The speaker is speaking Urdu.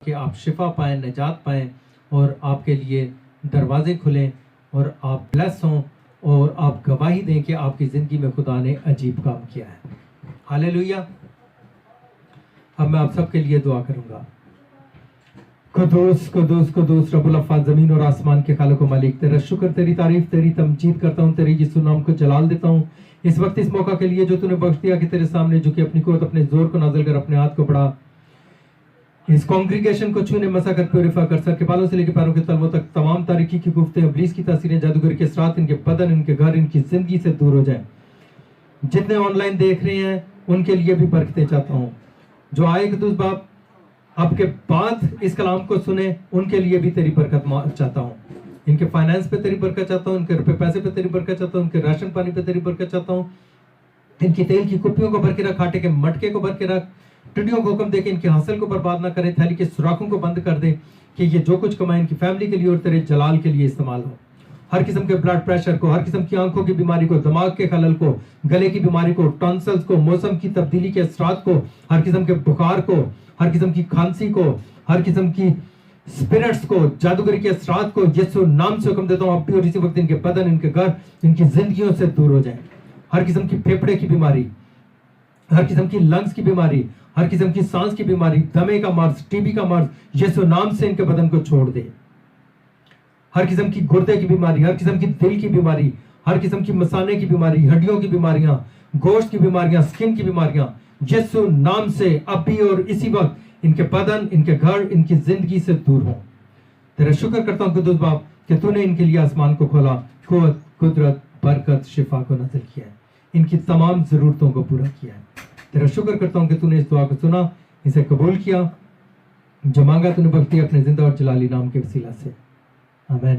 کہ آپ شفا پائیں، نجات پائیں اور آپ کے لیے دروازے کھلیں اور آپ بلیس ہوں اور آپ گواہی دیں کہ آپ کی زندگی میں خدا نے عجیب کام کیا ہے۔ ہاللیلویہ۔ اب میں آپ سب کے لیے دعا کروں گا۔ قدوس قدوس قدوس رب الافاق، زمین اور آسمان کے خالق و مالک، تیرا شکر، تیری تعریف، تیری تمجید کرتا ہوں، تیرے یسوع نام کو جلال دیتا ہوں اس وقت، اس موقع کے لیے جو تو نے بخش دیا کہ تیرے سامنے جھکے اپنی قوت، اپنے زور کو نازل کر، اپنے ہاتھ کو بڑھا، اس کانگریگیشن کو چھونے، مسا کر، پیوریفائی کر، سر کے بالوں سے لے کے پیروں کے تلووں تک تمام تاریکی کی گفتیں، ابلیس کی تاثیریں، جادوگری کے اثرات ان کے بدن، ان کے گھر، ان کی زندگی سے دور ہو جائیں۔ جتنے آن لائن دیکھ رہے ہیں ان کے لیے بھی برکتیں چاہتا ہوں، جو آئے قدوس باپ اب کے بعد اس کلام کو سنیں ان کے لیے بھی تیری برکت چاہتا ہوں، ان کے فائنانس پہ تیری برکت چاہتا ہوں، ان کے روپے پیسے پہ تیری برکت چاہتا ہوں، ان کے راشن پانی پہ تیری برکت چاہتا ہوں، ان کی تیل کی کپیوں کو بھر کے رکھ، آٹے کے مٹکے کو بھر کے رکھ، ٹڈیوں کو حکم دے کہ ان کے حاصل کو برباد نہ کریں، تھیلی کے سوراخوں کو بند کر دے کہ یہ جو کچھ کمائیں ان کی فیملی کے لیے اور تیرے جلال کے لیے استعمال ہو۔ ہر قسم کے بلڈ پریشر کو، ہر قسم کی آنکھوں کی بیماری کو، دماغ کے خلل کو، گلے کی بیماری کو، ٹانسلز کو، موسم کی تبدیلی کے اثرات کو، ہر قسم کے بخار کو، ہر قسم کی کھانسی کو، ہر قسم کی اسپرٹس کو، جادوگری کے اثرات کو یسوع نام سے حکم دیتا ہوں اب بھی، اور اسی وقت ان کے بدن، ان کے گھر، ان کی زندگیوں سے دور ہو جائیں۔ ہر قسم کی پھیپھڑے کی بیماری، ہر قسم کی لنگز کی بیماری، ہر قسم کی سانس کی بیماری، دمے کا مرض، ٹی بی کا مرض یسوع نام سے ان کے بدن کو چھوڑ دے۔ ہر قسم کی گردے کی بیماری، ہر قسم کی دل کی بیماری، ہر قسم کی مثانے کی بیماری، ہڈیوں کی بیماریاں، گوشت کی بیماریاں، سکن کی بیماریاں یسوع نام سے اب بھی اور اسی وقت ان کے بدن، ان کے گھر، ان کی زندگی سے دور ہوں۔ تیرا شکر کرتا ہوں قدوس باپ کہ تو نے ان کے لیے آسمان کو کھولا، قوت، قدرت، برکت، شفا کو نازل کیا ہے، ان کی تمام ضرورتوں کو پورا کیا ہے۔ تیرا شکر کرتا ہوں کہ تو نے اس دعا کو سنا، اسے قبول کیا، جو مانگا تو نے بخش دیا اپنے زندہ اور جلالی نام کے وسیلہ سے، آمین۔